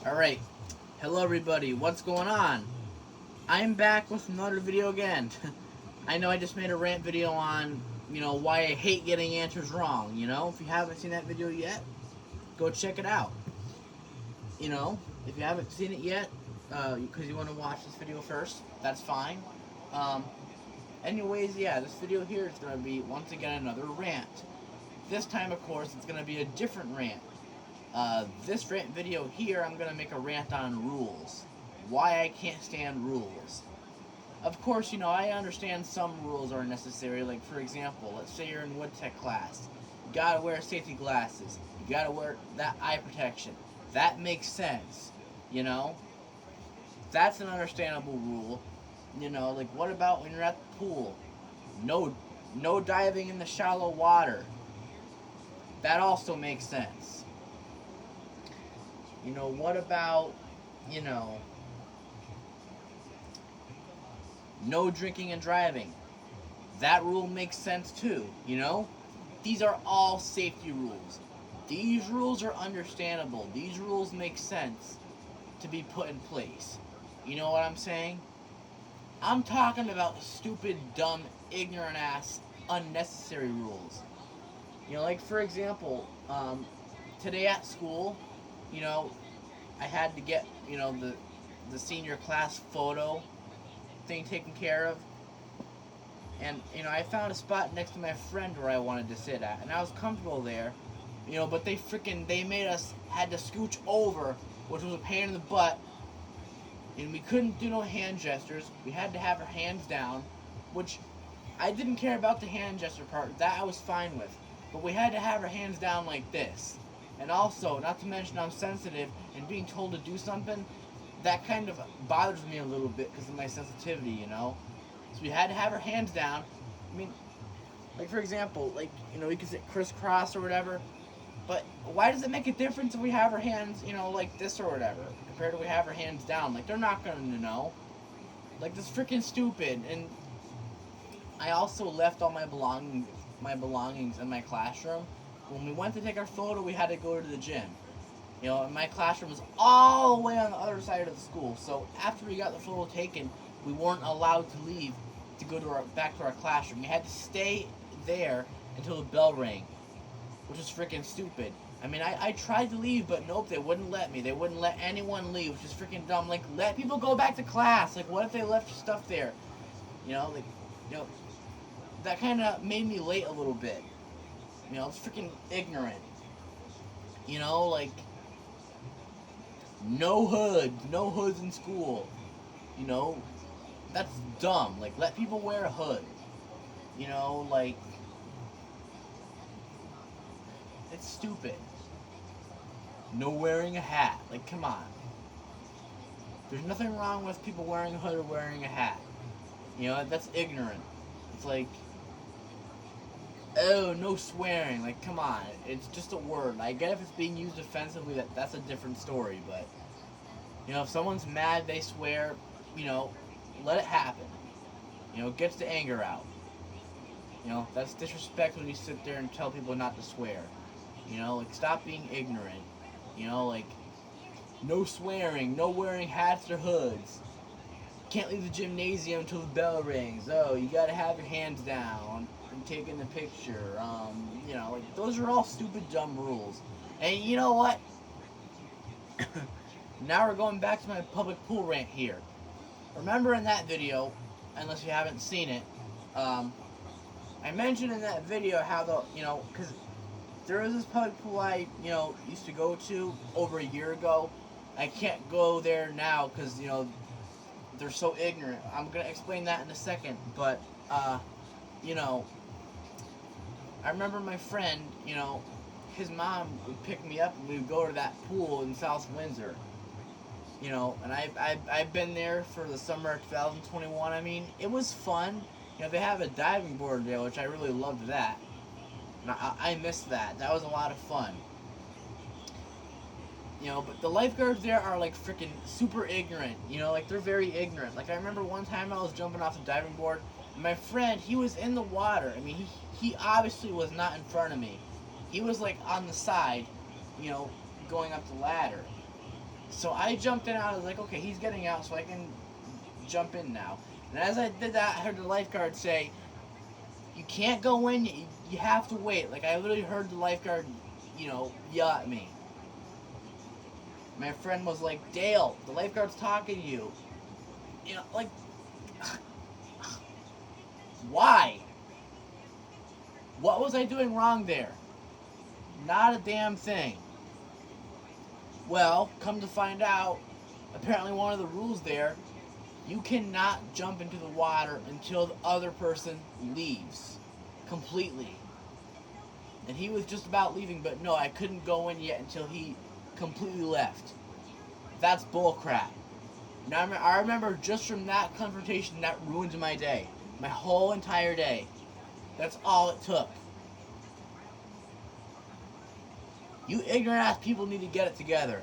Alright, hello everybody, what's going on? I'm back with another video again. I know I just made a rant video on, why I hate getting answers wrong, If you haven't seen that video yet, go check it out. If you haven't seen it yet, because you want to watch this video first, that's fine. Anyways, yeah, this video here is going to be, once again, another rant. This time, of course, it's going to be a different rant. This rant video here, I'm going to make a rant on rules. Why I can't stand rules. Of course, I understand some rules are necessary. Like, for example, let's say you're in wood tech class. You gotta wear safety glasses. You gotta wear that eye protection. That makes sense, That's an understandable rule. Like, what about when you're at the pool? No diving in the shallow water. That also makes sense. What about, no drinking and driving? That rule makes sense too, These are all safety rules. These rules are understandable. These rules make sense to be put in place. You know what I'm saying? I'm talking about stupid, dumb, ignorant ass, unnecessary rules. Like, for example, today at school, I had to get, the senior class photo thing taken care of. And, I found a spot next to my friend where I wanted to sit at. And I was comfortable there. But they made us, had to scooch over, which was a pain in the butt. And we couldn't do no hand gestures. We had to have our hands down, which I didn't care about the hand gesture part. That I was fine with. But we had to have our hands down like this. And also, not to mention I'm sensitive, and being told to do something, that kind of bothers me a little bit because of my sensitivity, So we had to have our hands down. I mean, like, for example, like, we could sit crisscross or whatever, but why does it make a difference if we have our hands, like this or whatever, compared to we have our hands down? Like, they're not going to know. Like, that's freaking stupid. And I also left all my belongings in my classroom. When we went to take our photo, we had to go to the gym. And my classroom was all the way on the other side of the school. So after we got the photo taken, we weren't allowed to leave to go to back to our classroom. We had to stay there until the bell rang, which was freaking stupid. I mean, I tried to leave, but nope, they wouldn't let me. They wouldn't let anyone leave, which is freaking dumb. Like, let people go back to class. Like, what if they left stuff there? That kind of made me late a little bit. It's freaking ignorant. Like, no hoods in school. That's dumb. Like, let people wear a hood. Like, it's stupid. No wearing a hat. Like, come on. There's nothing wrong with people wearing a hood or wearing a hat. That's ignorant. It's like, oh, no swearing. Like, come on. It's just a word. I get if it's being used offensively, that's a different story. But, if someone's mad, they swear, let it happen. Gets the anger out. That's disrespect when you sit there and tell people not to swear. Like, stop being ignorant. Like, no swearing, no wearing hats or hoods. Can't leave the gymnasium until the bell rings. Oh, you gotta have your hands down and taking the picture. Like, those are all stupid, dumb rules. And you know what? Now we're going back to my public pool rant here. Remember in that video, unless you haven't seen it, I mentioned in that video how because there was this public pool I, used to go to over a year ago. I can't go there now because, they're so ignorant. I'm going to explain that in a second, but, I remember my friend, his mom would pick me up and we would go to that pool in South Windsor. And I've been there for the summer of 2021. I mean, it was fun. They have a diving board there, which I really loved that. And I missed that. That was a lot of fun. But the lifeguards there are, like, freaking super ignorant. Like, they're very ignorant. Like, I remember one time I was jumping off the diving board, and my friend, he was in the water. I mean, he obviously was not in front of me. He was, like, on the side, going up the ladder. So I jumped in. I was like, okay, he's getting out, so I can jump in now. And as I did that, I heard the lifeguard say, "You can't go in. You have to wait." Like I literally heard the lifeguard, yell at me. My friend was like, "Dale, the lifeguard's talking to you." Like, why? What was I doing wrong there? Not a damn thing. Well, come to find out, apparently one of the rules there, you cannot jump into the water until the other person leaves completely. And he was just about leaving, but no, I couldn't go in yet until he completely left. That's bullcrap. Now I remember just from that confrontation that ruined my day, my whole entire day. That's all it took. You ignorant ass people need to get it together.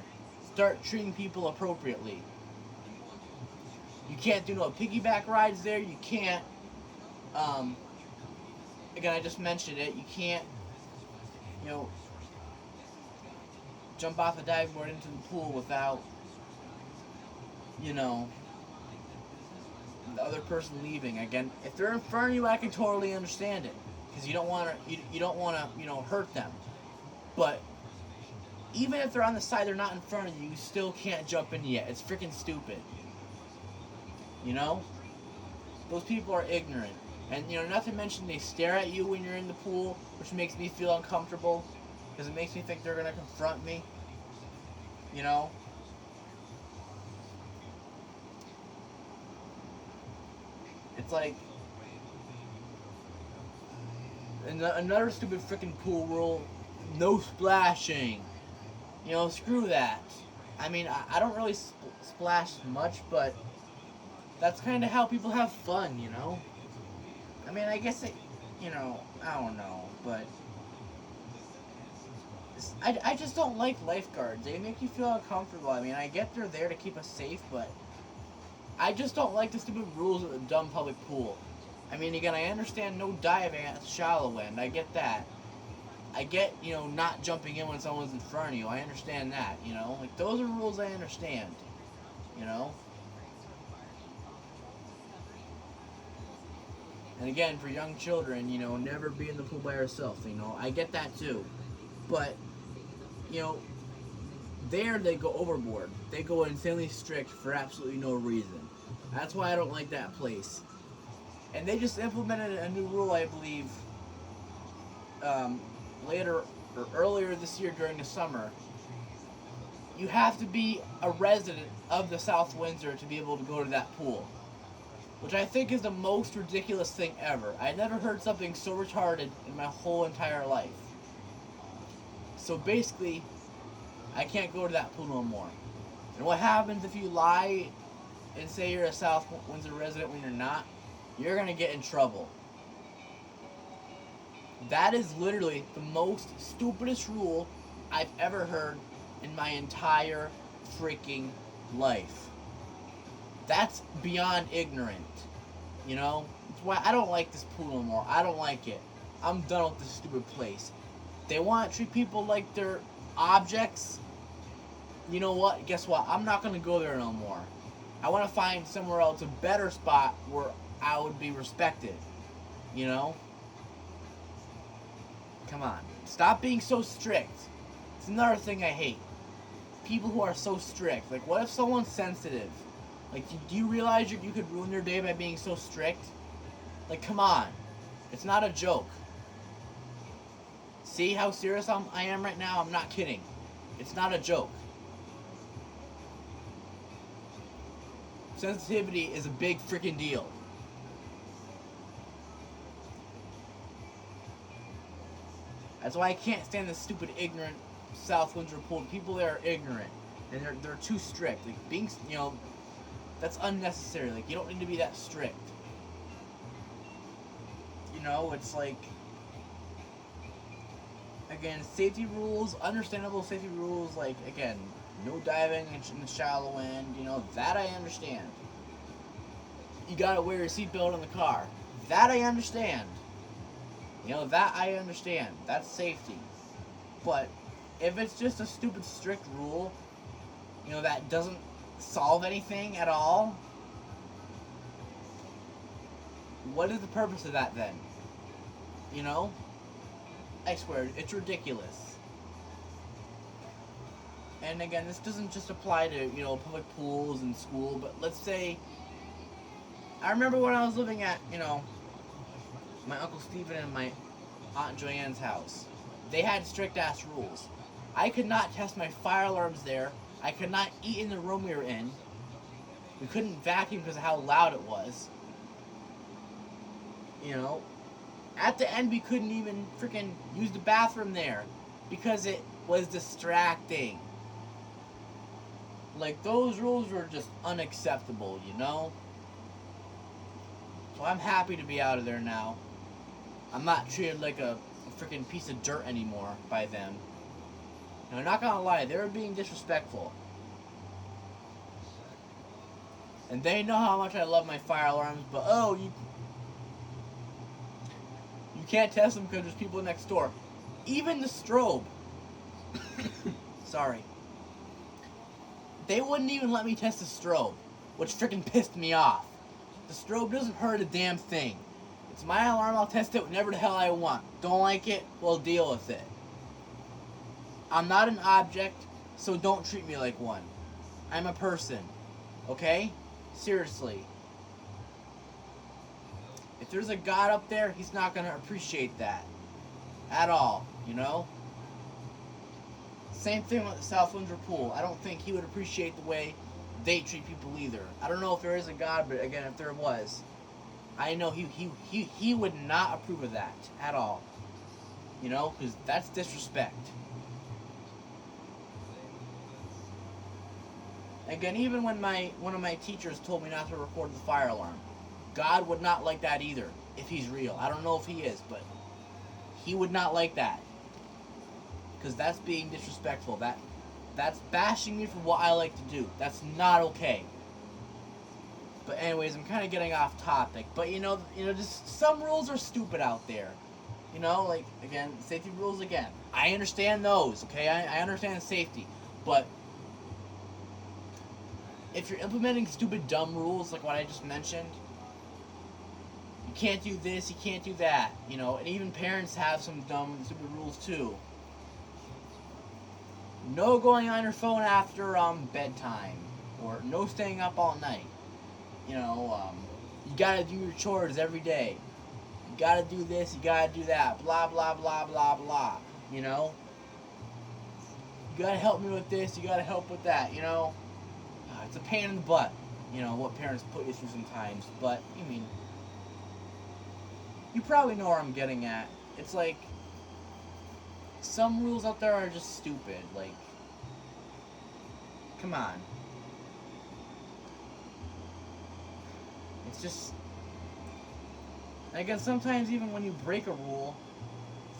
Start treating people appropriately. You can't do no piggyback rides there. You can't. Again, I just mentioned it. You can't, jump off the dive board into the pool without, the other person leaving. Again, if they're in front of you, I can totally understand it because you don't want to, you don't want to, hurt them. But even if they're on the side, they're not in front of you, you still can't jump in yet. It's freaking stupid. Those people are ignorant. And, not to mention they stare at you when you're in the pool, which makes me feel uncomfortable because it makes me think they're going to confront me. It's like another stupid freaking pool rule, no splashing. Screw that. I mean, I don't really splash much, but that's kind of how people have fun, I mean, I guess I don't know, but I just don't like lifeguards. They make you feel uncomfortable. I mean, I get they're there to keep us safe, but I just don't like the stupid rules of the dumb public pool. I mean, again, I understand no diving at the shallow end. I get that. I get, not jumping in when someone's in front of you. I understand that, Like, those are rules I understand, And again, for young children, never be in the pool by yourself, I get that too. But, there they go overboard. They go insanely strict for absolutely no reason. That's why I don't like that place. And they just implemented a new rule, I believe, later or earlier this year during the summer. You have to be a resident of the South Windsor to be able to go to that pool, which I think is the most ridiculous thing ever. I never heard something so retarded in my whole entire life. So basically, I can't go to that pool no more. And what happens if you lie and say you're a South Windsor resident when you're not? You're going to get in trouble. That is literally the most stupidest rule I've ever heard in my entire freaking life. That's beyond ignorant. It's why I don't like this pool no more. I don't like it. I'm done with this stupid place. They want to treat people like they're objects. You know what? Guess what? I'm not going to go there no more. I want to find somewhere else, a better spot where I would be respected. Come on. Stop being so strict. It's another thing I hate. People who are so strict. Like, what if someone's sensitive? Like, do you realize you could ruin your day by being so strict? Like, come on. It's not a joke. See how serious I am right now? I'm not kidding. It's not a joke. Sensitivity is a big freaking deal. That's why I can't stand this stupid, ignorant South Windsor pool. People there are ignorant, and they're too strict. Like, being, that's unnecessary. Like, you don't need to be that strict. It's like, again, safety rules, understandable safety rules. Like, again, no diving in the shallow end. That I understand. You gotta wear your seatbelt in the car. That I understand. That I understand. That's safety. But if it's just a stupid strict rule, that doesn't solve anything at all, what is the purpose of that then? I swear, it's ridiculous. And again, this doesn't just apply to, public pools and school, but let's say, I remember when I was living at, my Uncle Stephen and my Aunt Joanne's house. They had strict ass rules. I could not test my fire alarms there. I could not eat in the room we were in. We couldn't vacuum because of how loud it was. At the end, we couldn't even freaking use the bathroom there because it was distracting. Like, those rules were just unacceptable, So I'm happy to be out of there now. I'm not treated like a freaking piece of dirt anymore by them. And I'm not gonna lie, they were being disrespectful. And they know how much I love my fire alarms, but you can't test them because there's people next door. Even the strobe. Sorry. They wouldn't even let me test the strobe, which freaking pissed me off. The strobe doesn't hurt a damn thing. It's my alarm, I'll test it whenever the hell I want. Don't like it, we'll deal with it. I'm not an object, so don't treat me like one. I'm a person. Okay? Seriously. If there's a God up there, he's not going to appreciate that. At all, Same thing with the South Windsor Pool. I don't think he would appreciate the way they treat people either. I don't know if there is a God, but again, if there was, I know he would not approve of that at all. Because that's disrespect. Again, even when one of my teachers told me not to record the fire alarm, God would not like that either, if he's real. I don't know if he is, but he would not like that. Because that's being disrespectful. That's bashing me for what I like to do. That's not okay. But anyways, I'm kind of getting off topic. But just some rules are stupid out there. Like, again, safety rules again. I understand those, okay? I understand safety. But if you're implementing stupid, dumb rules like what I just mentioned, you can't do this, you can't do that, and even parents have some dumb, stupid rules too. No going on your phone after bedtime, or no staying up all night. You gotta do your chores every day. You gotta do this, you gotta do that, blah, blah, blah, blah, blah, You gotta help me with this, you gotta help with that, It's a pain in the butt, what parents put you through sometimes, but, you probably know where I'm getting at. It's like, some rules out there are just stupid, like, come on. It's just, again, sometimes even when you break a rule,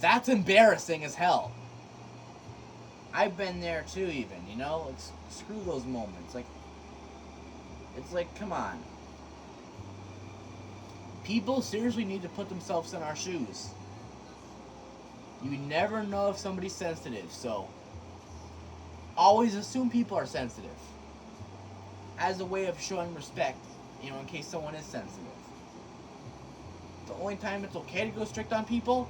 that's embarrassing as hell. I've been there too, even, It's, screw those moments, it's like, come on. People seriously need to put themselves in our shoes. You never know if somebody's sensitive, so always assume people are sensitive as a way of showing respect, in case someone is sensitive. The only time it's okay to go strict on people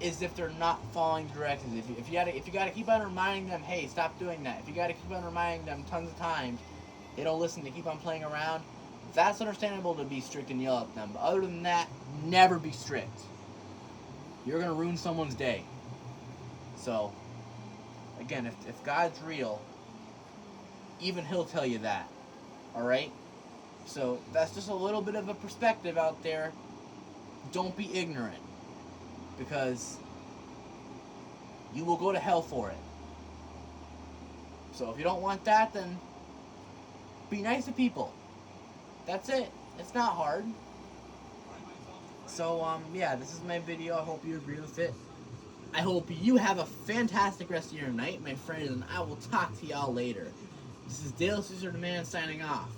is if they're not following directions. If you gotta keep on reminding them, hey, stop doing that. If you gotta keep on reminding them tons of times, they don't listen, they keep on playing around, that's understandable to be strict and yell at them. But other than that, never be strict. You're going to ruin someone's day. So, again, if God's real, even he'll tell you that. Alright? So, that's just a little bit of a perspective out there. Don't be ignorant. Because you will go to hell for it. So, if you don't want that, then be nice to people. That's it. It's not hard. So, yeah, this is my video. I hope you agree with it. I hope you have a fantastic rest of your night, my friends, and I will talk to y'all later. This is Dale Caesar the Man signing off.